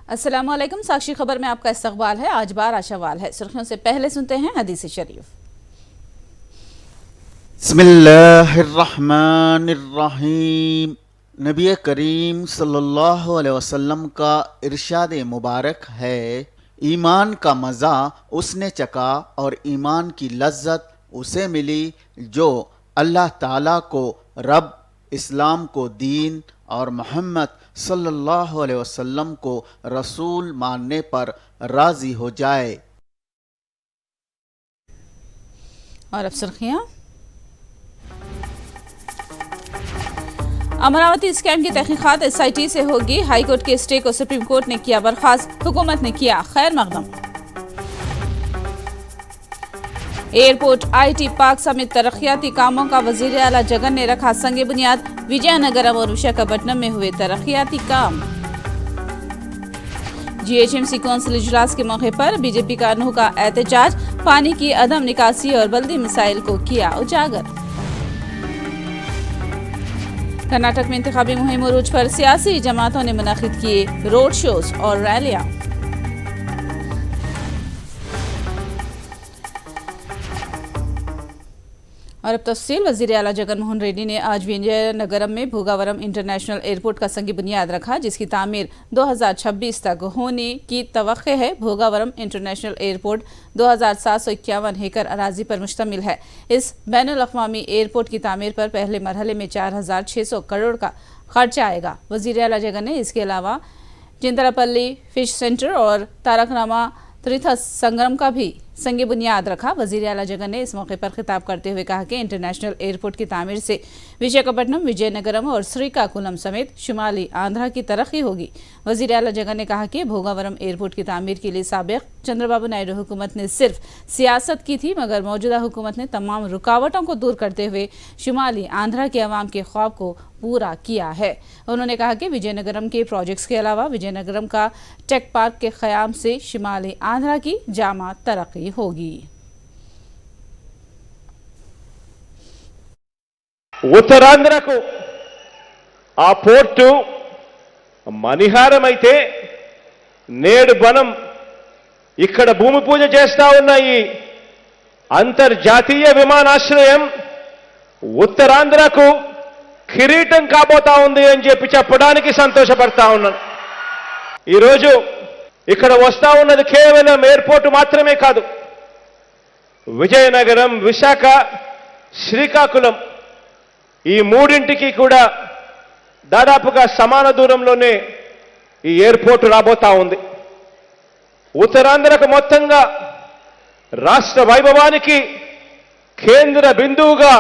अस्सलाम वालेकुम। साक्षी खबर में आपका इस्तकबाल है। आज 12 शवाल है। सुर्खियों से पहले सुनते हैं हदीस शरीफ। बिस्मिल्लाहिर्रहमानिर्रहीम। नबी करीम सल्लल्लाहु अलैहि वसल्लम का इरशाद मुबारक है, ईमान का मज़ा उसने चखा और ईमान की लज्जत उसे मिली जो अल्लाह ताला को रब, इस्लाम को दीन और मोहम्मद सल्लल्लाहु अलैहि वसल्लम को रसूल मानने पर राज़ी हो जाए। और अब सुर्खियां। अमरावती स्कैम की तहकीकात SIT से होगी। हाईकोर्ट के स्टे को सुप्रीम कोर्ट ने किया बर्खास्त, हुकूमत ने किया खैर मकदम। एयरपोर्ट, IT पार्क समेत तरक्याती कामों का वजीर आला जगन ने रखा संगे बुनियाद। विजयनगरम और विशाखापट्टनम में हुए तरक्याती काम। GHMC कौंसिल इजलास के मौके पर बीजेपी कारकुनों का एहतजाज। पानी की अदम निकासी और बल्दी मिसाइल को किया उजागर। कर्नाटक में इंतखाबी मुहिम उरूज पर सियासी जमातों ने मुनाकिद किए रोड शोज और रैलियां। और अब तफसील। वजीर आला जगन मोहन रेड्डी ने आज विजयनगरम में भोगावरम इंटरनेशनल एयरपोर्ट का संग बुनियाद रखा, जिसकी तामीर 2026 तक होने की तवक्को है। भोगावरम इंटरनेशनल एयरपोर्ट 2751 एकड़ अराजी पर मुश्तमिल है। इस बैनुल अक़वामी एयरपोर्ट की तामीर पर पहले मरहले में 4600 करोड़ का खर्च आएगा। वजीर आला जगन ने इसके अलावा चिंतलापल्ली फिश सेंटर और तारकरामा तीर्थ संगम का भी संग बुनियाद रखा। वजीर आला जगन ने इस मौके पर खिताब करते हुए कहा कि इंटरनेशनल एयरपोर्ट की तामीर से विशाखापट्टनम, विजयनगरम और श्रीकाकुलम समेत शुमाली आंध्रा की तरक्की होगी। वजीर आला जगन ने कहा कि भोगावरम एयरपोर्ट की तामीर के लिए साबिक चंद्रबाबू नायडू हुकूमत ने सिर्फ सियासत की थी, मगर मौजूदा हुकूमत ने तमाम रुकावटों को दूर करते हुए शुमाली आंध्रा के अवाम के ख्वाब को पूरा किया है। उन्होंने कहा कि विजयनगरम के प्रोजेक्ट्स के अलावा विजयनगरम का टेक पार्क के क़याम से शुमाली आंध्रा की जामा तरक्की होगी। ఉత్తరాంధ్రకు ఆ పోర్టు మణిహారమైతే నేడు మనం ఇక్కడ భూమి పూజ చేస్తా ఉన్న ఈ అంతర్జాతీయ విమానాశ్రయం ఉత్తరాంధ్రకు కిరీటం కాబోతా ఉంది అని చెప్పడానికి సంతోషపడతా ఉన్నాను। ఈరోజు ఇక్కడ వస్తా ఉన్నది కేవలం ఎయిర్పోర్ట్ మాత్రమే కాదు, విజయనగరం, విశాఖ, శ్రీకాకుళం ఈ మూడింటికి కూడా దాదాపుగా సమాన దూరంలోనే ఈ ఎయిర్పోర్ట్ రాబోతా ఉంది। ఉత్తరాంధ్రకు మొత్తంగా రాష్ట్ర వైభవానికి కేంద్ర బిందువుగా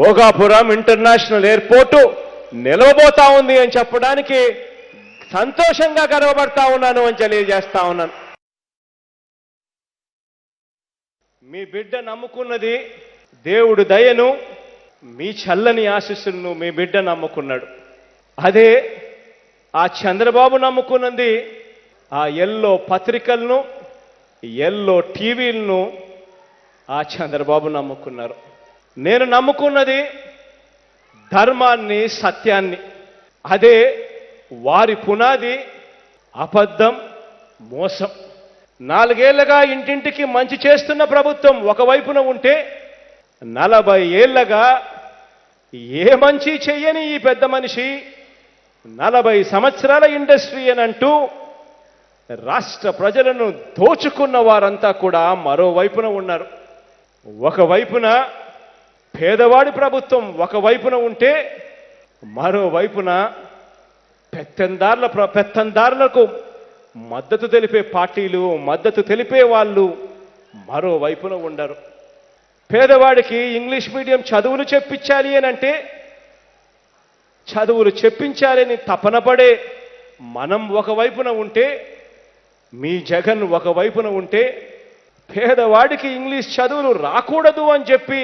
భోగాపురం ఇంటర్నేషనల్ ఎయిర్పోర్టు నిలవబోతా ఉంది అని చెప్పడానికి సంతోషంగా గర్వపడతా ఉన్నాను అని తెలియజేస్తా ఉన్నాను। మీ బిడ్డ నమ్ముకున్నది దేవుడు దయను, మీ చల్లని ఆశీస్సులను మీ బిడ్డ నమ్ముకున్నాడు। అదే ఆ చంద్రబాబు నమ్ముకున్నది ఆ ఎల్లో పత్రికలను, ఎల్లో టీవీలను ఆ చంద్రబాబు నమ్ముకున్నారు। నేను నమ్ముకున్నది ధర్మాన్ని, సత్యాన్ని। అదే వారి పునాది అబద్ధం, మోసం। 4 ఏళ్లుగా ఇంటింటికి మంచి చేస్తున్న ప్రభుత్వం ఒకవైపున ఉంటే 40 ఏళ్లుగా ఏ మంచి చెయ్యని ఈ పెద్ద మనిషి 40 సంవత్సరాల ఇండస్ట్రీ అని అంటూ రాష్ట్ర ప్రజలను దోచుకున్న వారంతా కూడా మరోవైపున ఉన్నారు। ఒకవైపున పేదవాడి ప్రభుత్వం ఒకవైపున ఉంటే మరోవైపున పెత్తందారులకు మద్దతు తెలిపే పార్టీలు, మద్దతు తెలిపే వాళ్ళు మరోవైపున ఉండరు। పేదవాడికి ఇంగ్లీష్ మీడియం చదువులు చెప్పించాలి అని అంటే, చదువులు చెప్పించాలని తపన పడే మనం ఒకవైపున ఉంటే, మీ జగన్ ఒకవైపున ఉంటే, పేదవాడికి ఇంగ్లీష్ చదువులు రాకూడదు అని చెప్పి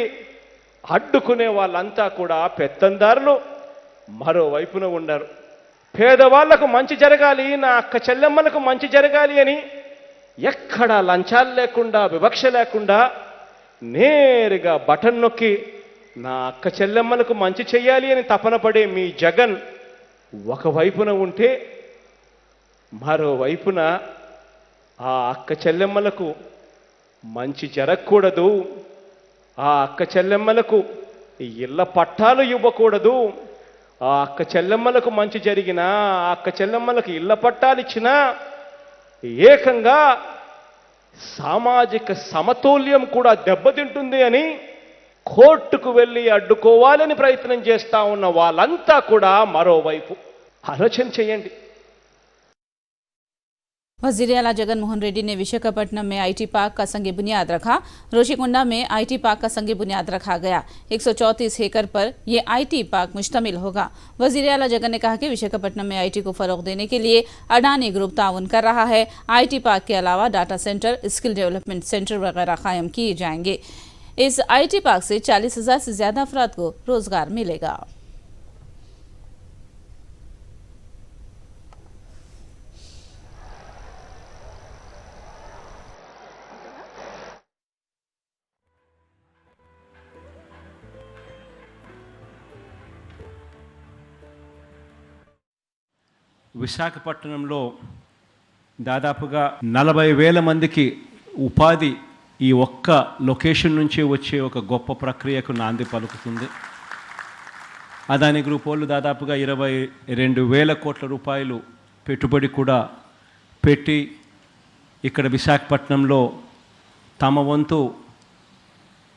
అడ్డుకునే వాళ్ళంతా కూడా పెత్తందారులు మరోవైపున ఉన్నారు। పేదవాళ్లకు మంచి జరగాలి, నా అక్క చెల్లెమ్మలకు మంచి జరగాలి అని ఎక్కడా లంచాలు లేకుండా, వివక్ష లేకుండా నేరుగా బటన్ నొక్కి నా అక్క చెల్లెమ్మలకు మంచి చెయ్యాలి అని తపన పడే మీ జగన్ ఒకవైపున ఉంటే, మరోవైపున ఆ అక్క చెల్లెమ్మలకు మంచి జరగకూడదు, ఆ అక్క చెల్లెమ్మలకు ఇళ్ళ పట్టాలు ఇవ్వకూడదు, ఆ అక్క చెల్లెమ్మలకు మంచి జరిగినా, ఆ అక్క చెల్లెమ్మలకు ఇళ్ళ పట్టాలు ఇచ్చినా ఏకంగా సామాజిక సమతుల్యం కూడా దెబ్బతింటుంది అని కోర్టుకు వెళ్ళి అడ్డుకోవాలని ప్రయత్నం చేస్తా ఉన్న వాళ్ళంతా కూడా మరోవైపు ఆలోచన చేయండి. वजीर आला जगन मोहन रेड्डी ने विशाखापट्टनम में आईटी पार्क का संग बुनियाद रखा। रोशिकोंडा में आईटी पार्क का संग बुनियाद रखा गया। 134 एकड़ पर यह आईटी पार्क मुश्तमिल होगा। वजीर आला जगन ने कहा कि विशाखापट्टनम में आईटी को फरोग देने के लिए अडानी ग्रुप ताउन कर रहा है। आईटी पार्क के अलावा data centre, skill development centre वगैरह कायम किए जाएंगे। इस आईटी पार्क से 40,000 से ज्यादा अफराद को रोजगार मिलेगा। విశాఖపట్నంలో దాదాపుగా 40,000 మందికి ఉపాధి ఈ ఒక్క లొకేషన్ నుంచి వచ్చే ఒక గొప్ప ప్రక్రియకు నాంది పలుకుతుంది. అదాని గ్రూప్ వాళ్ళు దాదాపుగా 22,000 కోట్ల రూపాయలు పెట్టుబడి కూడా పెట్టి ఇక్కడ విశాఖపట్నంలో తమ వంతు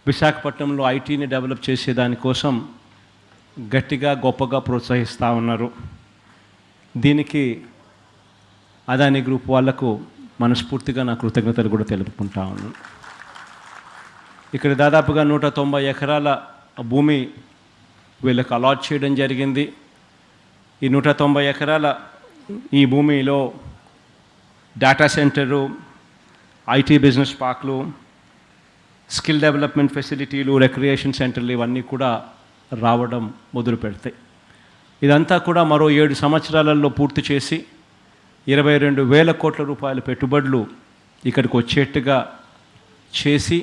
విశాఖపట్నంలో ఐటీని డెవలప్ చేసే దానికోసం గట్టిగా గొప్పగా ప్రోత్సహిస్తూ ఉన్నారు. దీనికి అదాని గ్రూప్ వాళ్లకు మనస్ఫూర్తిగా నా కృతజ్ఞతలు కూడా తెలుపుకుంటా ఉన్నాను. ఇక్కడ దాదాపుగా 190 ఎకరాల భూమి వీళ్ళకి అలాట్ చేయడం జరిగింది. ఈ 190 ఎకరాల ఈ భూమిలో డేటా సెంటరు, ఐటీ బిజినెస్ పార్కులు, స్కిల్ డెవలప్మెంట్ ఫెసిలిటీలు, రిక్రియేషన్ సెంటర్లు ఇవన్నీ కూడా రావడం మొదలు పెడతాయి. ఇదంతా కూడా మరో 7 సంవత్సరాలలో పూర్తి చేసి 22,000 కోట్ల రూపాయల పెట్టుబడులు ఇక్కడికి వచ్చేట్టుగా చేసి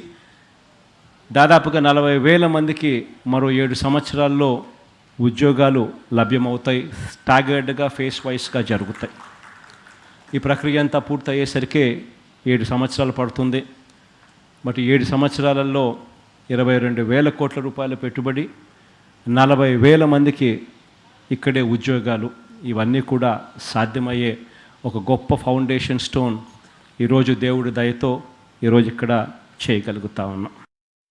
దాదాపుగా 40,000 మందికి మరో 7 సంవత్సరాల్లో ఉద్యోగాలు లభ్యమవుతాయి. స్టాగర్డ్గా ఫేస్ వైస్గా జరుగుతాయి. ఈ ప్రక్రియ అంతా పూర్తయ్యేసరికి 7 సంవత్సరాలు పడుతుంది. బట్ 7 సంవత్సరాలలో 22,000 కోట్ల రూపాయల పెట్టుబడి, 40,000 మందికి ఇక్కడే ఉద్యోగాలు, ఇవన్నీ కూడా సాధ్యమయ్యే ఒక గొప్ప ఫౌండేషన్ స్టోన్ ఈరోజు దేవుడి దయతో ఈరోజు ఇక్కడ చేయగలుగుతా ఉన్నాం.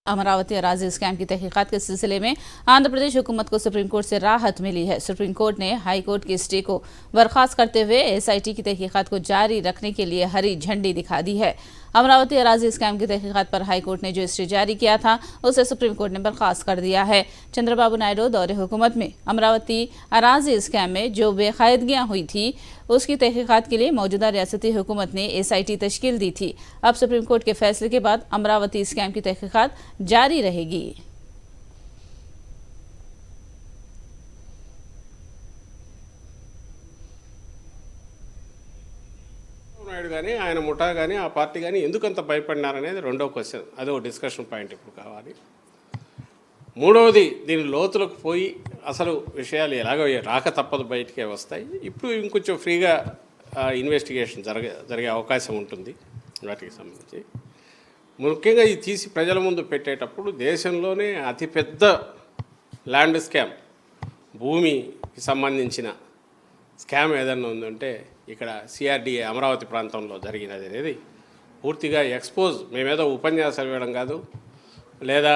अमरावती अराजी स्कैम की तहकीकात के सिलसिले में आंध्र प्रदेश हुकूमत को सुप्रीम कोर्ट से राहत मिली है। सुप्रीम कोर्ट ने हाई कोर्ट की स्टे को बर्खास्त करते हुए एसआईटी की तहकीकात को जारी रखने के लिए हरी झंडी दिखा दी है। अमरावती अराजी स्कैम की तहकीकात पर हाई कोर्ट ने जो स्टे जारी किया था उसे सुप्रीम कोर्ट ने बर्खास्त कर दिया है। चंद्रबाबू नायडू दौरे हुकूमत में अमरावती अराजी स्कैम में जो बेकायदगियां हुई थी उसकी तहकीकात के लिए मौजूदा रियासती हुकूमत ने एसआईटी तश्कील दी थी। अब सुप्रीम कोर्ट के फैसले के बाद अमरावती स्कैम की तहकीकात जारी रहेगी। నాయుడు కానీ ఆయన ముఠా కానీ ఆ పార్టీ కానీ ఎందుకంత భయపడినారనేది రెండో క్వశ్చన్. అదో డిస్కషన్ పాయింట్ ఇప్పుడు కావాలి. మూడవది, దీని లోతులకు పోయి అసలు విషయాలు ఎలాగో రాక తప్పదు, బయటికే వస్తాయి. ఇప్పుడు ఇంకొంచెం ఫ్రీగా ఇన్వెస్టిగేషన్ జరిగే అవకాశం ఉంటుంది వాటికి సంబంధించి. ముఖ్యంగా ఇది తీసి ప్రజల ముందు పెట్టేటప్పుడు దేశంలోనే అతిపెద్ద ల్యాండ్ స్కామ్, భూమికి సంబంధించిన స్కామ్ ఏదన్నా ఉందంటే ఇక్కడ సిఆర్డిఏ అమరావతి ప్రాంతంలో జరిగినది అనేది పూర్తిగా ఎక్స్పోజ్. మేమేదో ఉపన్యాసాలు ఇవ్వడం కాదు, లేదా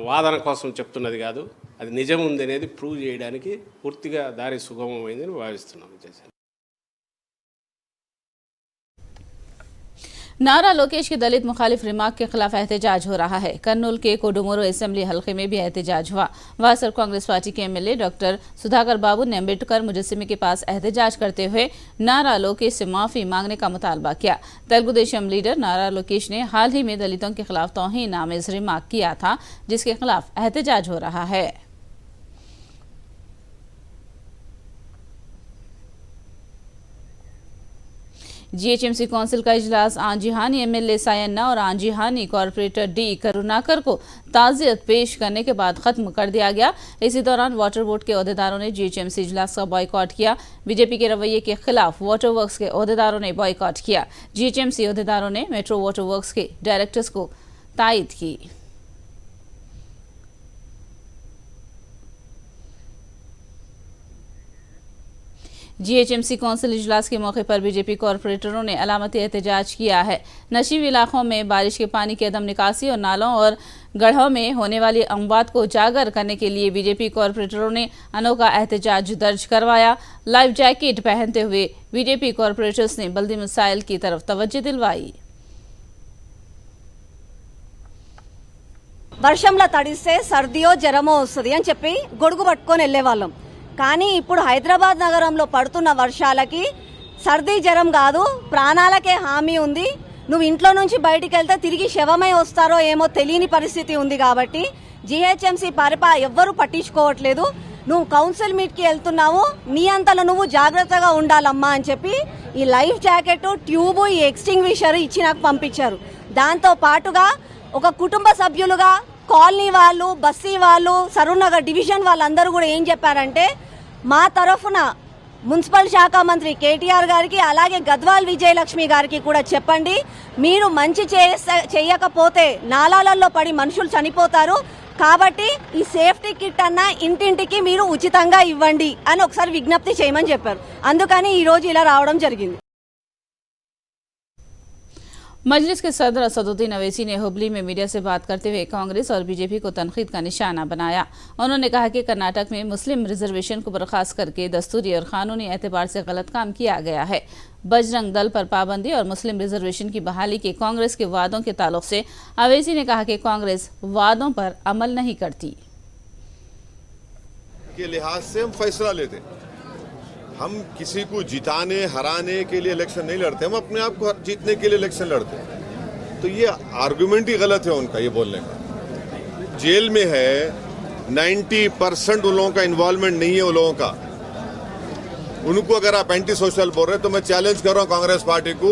వాదన కోసం చెప్తున్నది కాదు, అది నిజం ఉంది అనేది ప్రూవ్ చేయడానికి పూర్తిగా దారి సుగమమైందని భావిస్తున్నాం. नारा लोकेश के दलित मुखालिफ रिमार्क के खिलाफ एहतजाज हो रहा है। कर्नूल के कोडुमुरो असेंबली हलके में भी एहतजाज हुआ। वासर कांग्रेस पार्टी के एमएलए डॉक्टर सुधाकर बाबू ने अम्बेडकर मुजस्सिमे के पास एहतजाज करते हुए नारा लोकेश से माफी मांगने का मुतालबा किया। तेलुगु देशम लीडर नारा लोकेश ने हाल ही में दलितों के खिलाफ तौहीन आमेज रिमार्क किया था, जिसके खिलाफ एहतजाज हो रहा है। जीएचएमसी काउंसिल का इजलास आंजीहानी एमएलए सायन्ना और आंजीहानी कॉर्पोरेटर डी करुणाकर को ताज़ियत पेश करने के बाद खत्म कर दिया गया। इसी दौरान वाटर बोर्ड के ओहदेदारों ने जीएचएमसी इजलास का बॉयकॉट किया। बीजेपी के रवैये के खिलाफ वाटर वर्क्स के ओहदेदारों ने बॉयकॉट किया। जीएचएमसी ओहदेदारों ने मेट्रो वाटर वर्क्स के डायरेक्टर्स को तायद की। जीएचएमसी काउंसिल इजलास के मौके पर बीजेपी कॉर्पोरेटरों ने अलामती एहतजाज किया है। नशीब इलाकों में बारिश के पानी की अदम निकासी और नालों और गढ़ों में होने वाली अमवात को उजागर करने के लिए बीजेपी कॉर्पोरेटरों ने अनोखा एहतजाज दर्ज करवाया। लाइफ जैकेट पहनते हुए बीजेपी कॉर्पोरेटर्स ने बल्दी मसाइल की तरफ तवज्जो दिलवाई। వర్షంలో తడిస్తే సర్దియో జ్వరమో వస్తుంది అని చెప్పి గొడుగు పట్టుకొని వెళ్ళేవాళ్ళం. కానీ ఇప్పుడు హైదరాబాద్ నగరంలో పడుతున్న వర్షాలకి సర్ది జ్వరం కాదు, ప్రాణాలకే హామీ ఉంది. నువ్వు ఇంట్లో నుంచి బయటికి వెళ్తే తిరిగి శవమై వస్తారో ఏమో తెలియని పరిస్థితి ఉంది. కాబట్టి జీహెచ్ఎంసీ ఎవ్వరూ పట్టించుకోవట్లేదు. నువ్వు కౌన్సిల్ మీట్కి వెళ్తున్నావు, నీ అంతలో నువ్వు జాగ్రత్తగా ఉండాలమ్మా అని చెప్పి ఈ లైఫ్ జాకెట్, ట్యూబ్, ఈ ఎక్స్టింగ్విషర్ ఇచ్చి నాకు పంపించారు. దాంతో పాటుగా ఒక కుటుంబ సభ్యులుగా కాలనీ వాళ్ళు, బస్తీ వాళ్ళు, సరూర్ నగర్ డివిజన్ వాళ్ళందరూ కూడా ఏం చెప్పారంటే, మా తరఫున మున్సిపల్ శాఖ మంత్రి కేటీఆర్ గారికి అలాగే గద్వాల్ విజయలక్ష్మి గారికి కూడా చెప్పండి, మీరు మంచి చేయకపోతే నాలాలలో పడి మనుషులు చనిపోతారు. కాబట్టి ఈ సేఫ్టీ కిట్ అన్న ఇంటింటికి మీరు ఉచితంగా ఇవ్వండి అని ఒకసారి విజ్ఞప్తి చేయమని చెప్పారు. అందుకని ఈ రోజు ఇలా రావడం జరిగింది. मजलिस के सदर असदुद्दीन अवैसी ने हुबली में मीडिया से बात करते हुए कांग्रेस और बीजेपी को तनकीद का निशाना बनाया। उन्होंने कहा कि कर्नाटक में मुस्लिम रिजर्वेशन को बर्खास्त करके दस्तूरी और कानूनी एतबार से गलत काम किया गया है। बजरंग दल पर पाबंदी और मुस्लिम रिजर्वेशन की बहाली के कांग्रेस के वादों के ताल्लुक से अवैसी ने कहा कि कांग्रेस वादों पर अमल नहीं करती। के लिहाज से हम फैसला लेते, हम किसी को जिताने हराने के लिए इलेक्शन नहीं लड़ते, हम अपने आप को जीतने के लिए इलेक्शन लड़ते हैं। तो ये आर्गुमेंट ही गलत है उनका, ये बोलने का। जेल में है 90% उन लोगों का इन्वॉल्वमेंट नहीं है, उन लोगों का। उनको अगर आप एंटी सोशल बोल रहे हैं तो मैं चैलेंज कर रहा हूं कांग्रेस पार्टी को,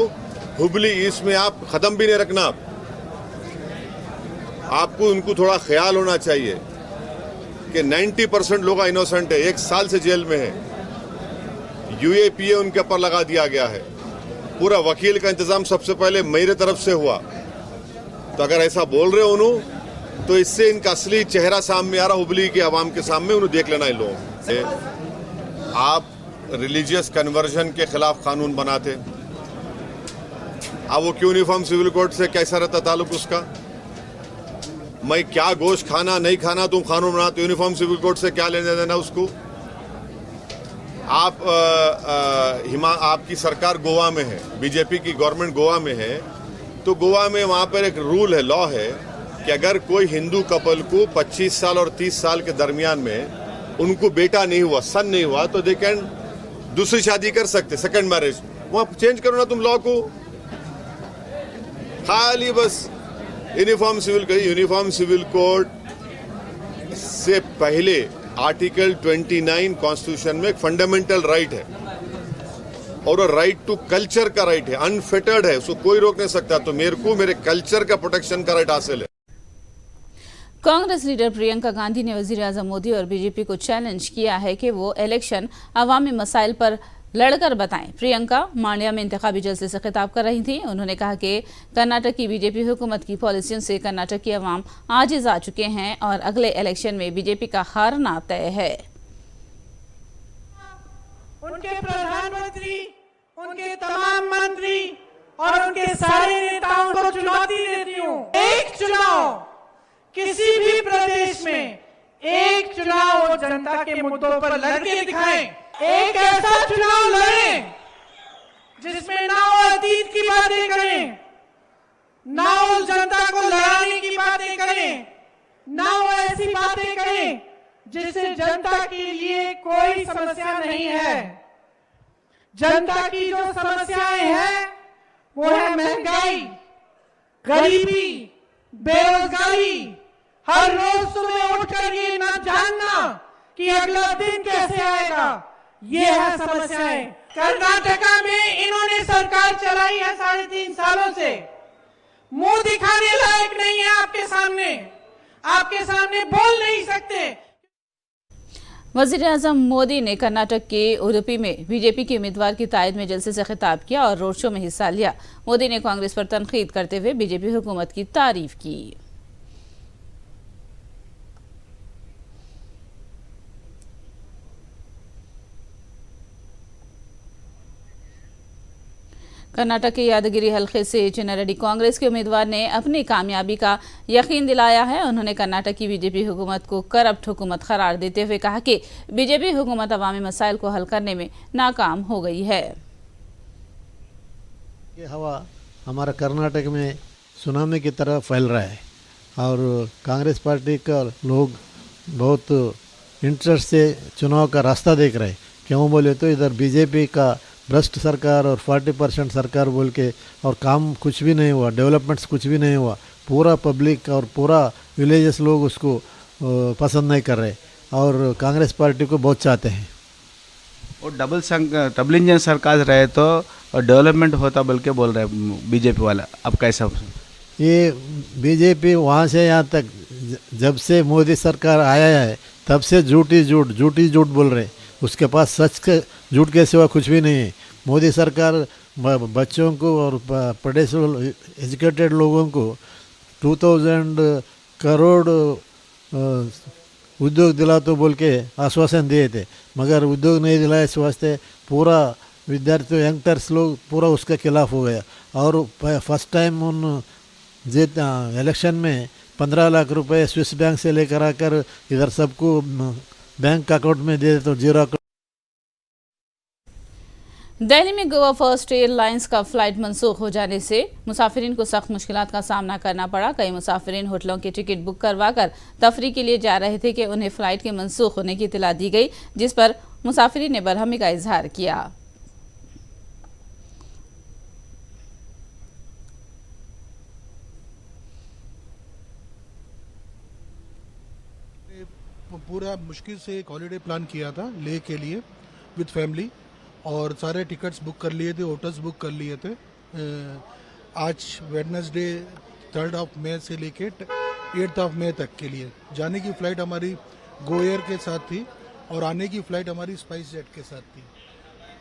हुबली ईस्ट में आप खत्म भी नहीं रखना। आपको उनको थोड़ा ख्याल होना चाहिए कि 90% लोग इनोसेंट है, 1 साल से जेल में है। यूएपीए उनके ऊपर लगा दिया गया है। पूरा वकील का इंतजाम सबसे पहले मेरे तरफ से हुआ। तो अगर ऐसा बोल रहे हो उन्होंने, तो इससे इनका असली चेहरा सामने आ रहा हुबली के आवाम के सामने, उन्हें देख लेना इन लोगों से। आप रिलीजियस कन्वर्जन के खिलाफ कानून बनाते, अब वो क्यों यूनिफॉर्म सिविल कोड से कैसा रहता ताल्लुक उसका? मैं क्या गोश्त खाना नहीं खाना तुम कानून बनाते, यूनिफॉर्म सिविल कोड से क्या लेने देना उसको? आप आपकी सरकार गोवा में है, बीजेपी की गवर्नमेंट गोवा में है, तो गोवा में वहाँ पर एक रूल है, लॉ है कि अगर कोई हिंदू कपल को 25 साल और 30 साल के दरमियान में उनको बेटा नहीं हुआ, सन नहीं हुआ, तो दे कैन दूसरी शादी कर सकते, सेकंड मैरिज। वहाँ चेंज करो ना तुम लॉ को, खाली बस यूनिफॉर्म सिविल कोड से पहले आर्टिकल 29 कॉन्स्टिट्यूशन में एक फंडामेंटल राइट है, और वो राइट टू कल्चर का राइट है, अनफिटर्ड है, उसको कोई रोक नहीं सकता। तो मेरे को मेरे कल्चर का प्रोटेक्शन का राइट हासिल है। कांग्रेस लीडर प्रियंका गांधी ने वजीर आजम मोदी और बीजेपी को चैलेंज किया है कि वो इलेक्शन अवामी मसाइल पर लड़कर बताएं। प्रियंका मांड्या में इंतखाबी जलसे से खिताब कर रही थी। उन्होंने कहा कि कर्नाटक की बीजेपी हुकूमत की पॉलिसियों से कर्नाटक की अवाम आजिज आ चुके हैं और अगले इलेक्शन में बीजेपी का हारना तय है। उनके प्रधानमंत्री, उनके तमाम मंत्री और उनके सारे नेताओं को चुनौती देती हूँ, एक चुनाव किसी भी प्रदेश में, एक चुनाव वो जनता के मुद्दों पर लड़के दिखाएं। एक ऐसा चुनाव लड़ें जिसमें ना वो अतीत की बातें करें, ना वो जनता को लड़ाने की बातें करें, ना वो ऐसी बातें करें जिससे जनता के लिए कोई समस्या नहीं है। जनता की जो समस्याएं हैं वो है महंगाई, गरीबी, बेरोजगारी, हर रोज सुबह उठकर ये न जानना कि अगला दिन कैसे आएगा, ये है समस्याएं। कर्नाटका में इन्होंने सरकार चलाई। आई है 3.5 सालों से, मुंह दिखाने लायक नहीं है आपके सामने बोल नहीं सकते। वज़ीर-ए-आज़म मोदी ने कर्नाटक के उडुपी में बीजेपी के उम्मीदवार की तायद में जलसे से खिताब किया और रोड शो में हिस्सा लिया। मोदी ने कांग्रेस पर तनकीद करते हुए बीजेपी हुकूमत की तारीफ की। कर्नाटक के यादगिरी हल्के से चिन्नारेड्डी कांग्रेस के उम्मीदवार ने अपनी कामयाबी का यकीन दिलाया है। उन्होंने कर्नाटक की बीजेपी हुकूमत को करप्ट हुकूमत करार देते हुए कहा कि बीजेपी हुकूमत अवामी मसाइल को हल करने में नाकाम हो गई है। ये हवा हमारा कर्नाटक में सुनामी की तरह फैल रहा है और कांग्रेस पार्टी का लोग बहुत इंटरेस्ट से चुनाव का रास्ता देख रहे हैं। क्यों बोले तो इधर बीजेपी का भ्रष्ट सरकार और 40% सरकार बोल के और काम कुछ भी नहीं हुआ, डेवलपमेंट्स कुछ भी नहीं हुआ। पूरा पब्लिक और पूरा विलेजेस लोग उसको पसंद नहीं कर रहे और कांग्रेस पार्टी को बहुत चाहते हैं। और डबल इंजन सरकार रहे तो डेवलपमेंट होता बल्कि बोल रहे बीजेपी वाला। अब कैसा ये बीजेपी वहाँ से यहाँ तक जब से मोदी सरकार आया है तब से झूठी झूठ बोल रहे। उसके पास सच के झूठ के सिवा कुछ भी नहीं है। मोदी सरकार बच्चों को और पढ़े एजुकेटेड लोगों को 2000 करोड़ उद्योग दिला तो बोल के आश्वासन दिए थे, मगर उद्योग नहीं दिलाए। इस वास्ते पूरा विद्यार्थी यंगस्टर्स लोग पूरा उसके खिलाफ हो गया और फर्स्ट टाइम उन जीत इलेक्शन में 15 लाख रुपए स्विस बैंक से लेकर आकर इधर सबको बैंक अकाउंट में दे तो 0 अकाउंट। दिल्ली में गोवा फर्स्ट एयरलाइंस का फ्लाइट मंसूख हो जाने से मुसाफिरीन को सख्त मुश्किलात का सामना करना पड़ा। कई मुसाफिरीन होटलों की टिकट बुक करवाकर तफरी के लिए जा रहे थे कि उन्हें फ्लाइट के मंसूख होने की इत्तला दी गई, जिस पर मुसाफिरीन ने बरहमी का इजहार किया। पूरा मुश्किल से एक हॉलीडे प्लान किया था लेह के लिए विद फैमिली और सारे टिकट्स बुक कर लिए थे, होटल्स बुक कर लिए थे। आज वेडनेसडे 3 मई से लेके 8 मई तक के लिए जाने की फ़्लाइट हमारी गो एयर के साथ थी और आने की फ़्लाइट हमारी स्पाइस जेट के साथ थी।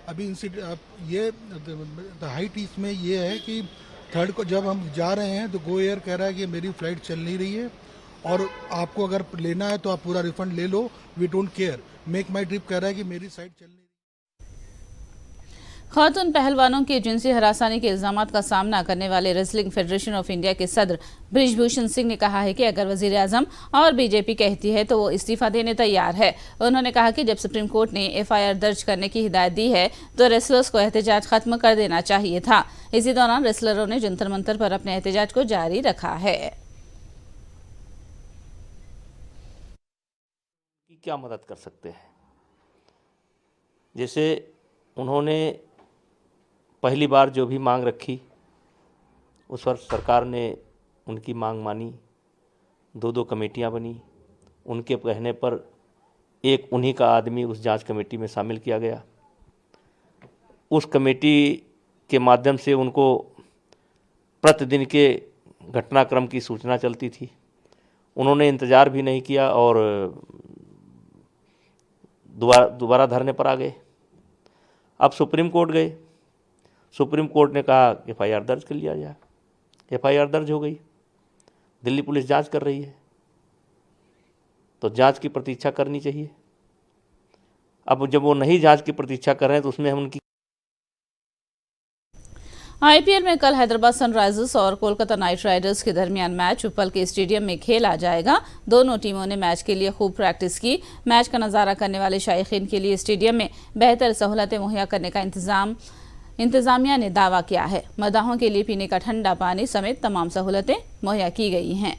अभी ये हाइट इसमें ये है कि 3 को जब हम जा रहे हैं तो गो एयर कह रहा है कि मेरी फ़्लाइट चल नहीं रही है और आपको अगर लेना है तो आप पूरा रिफंड ले लो, we don't care. MakeMyTrip कह रहा है कि मेरी साइट चल नहीं रही। खातून पहलवानों के जिनसी हरासानी के इल्जामात का सामना करने वाले रेसलिंग फेडरेशन ऑफ इंडिया के सदर बृजभूषण सिंह ने कहा है कि अगर वजीर आजम और बीजेपी कहती है तो वो इस्तीफा देने तैयार है। उन्होंने कहा कि जब सुप्रीम कोर्ट ने FIR दर्ज करने की हिदायत दी है तो रेसलर्स को एहतजाज खत्म कर देना चाहिए था। इसी दौरान रेसलरों ने जंतर मंतर पर अपने एहतजाज को जारी रखा है। क्या मदद कर सकते हैं? जैसे उन्होंने पहली बार जो भी मांग रखी उस पर सरकार ने उनकी मांग मानी, 2 कमेटियां बनी। उनके कहने पर एक उन्हीं का आदमी उस जांच कमेटी में शामिल किया गया। उस कमेटी के माध्यम से उनको प्रतिदिन के घटनाक्रम की सूचना चलती थी। उन्होंने इंतज़ार भी नहीं किया और दोबारा धरने पर आ गए। अब सुप्रीम कोर्ट गए। सुप्रीम कोर्ट ने कहा FIR दर्ज कर लिया जाए। FIR दर्ज हो गई। दिल्ली पुलिस जांच कर रही है तो जांच की प्रतीक्षा करनी चाहिए। अब जब वो नहीं जांच की प्रतीक्षा कर रहे हैं तो उसमें हम उनकी IPL में कल हैदराबाद सनराइजर्स और कोलकाता नाइट राइडर्स के दरमियान मैच उपल के स्टेडियम में खेला जाएगा। दोनों टीमों ने मैच के लिए खूब प्रैक्टिस की। मैच का नज़ारा करने वाले शायकीन के लिए स्टेडियम में बेहतर सहूलतें मुहैया करने का इंतजामिया ने दावा किया है। मदाहों के लिए पीने का ठंडा पानी समेत तमाम सहूलतें मुहैया की गई हैं।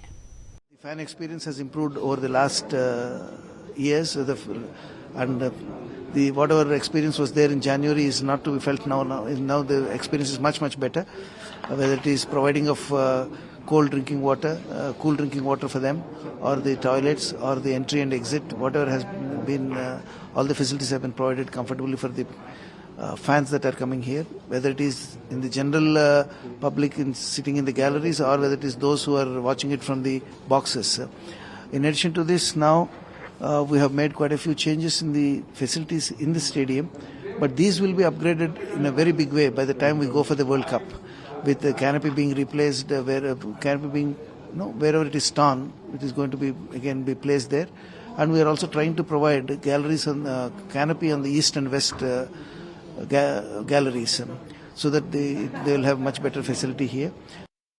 Fan experience has improved over the last years, and the whatever experience was there in January is not to be felt now. Now the experience is much better. Whether it is providing of cold drinking water, cool drinking water for them, or the toilets, or the entry and exit, whatever has been, all the facilities have been provided comfortably for the fans that are coming here, whether it is in the general public sitting in the galleries or whether it is those who are watching it from the boxes. In addition to this, now we have made quite a few changes in the facilities in the stadium, but these will be upgraded in a very big way by the time we go for the World Cup, with the canopy being replaced, wherever it is torn, it is going to be again be placed there. And we are also trying to provide galleries on canopy on the east and west galleries, so that they will have much better facility here.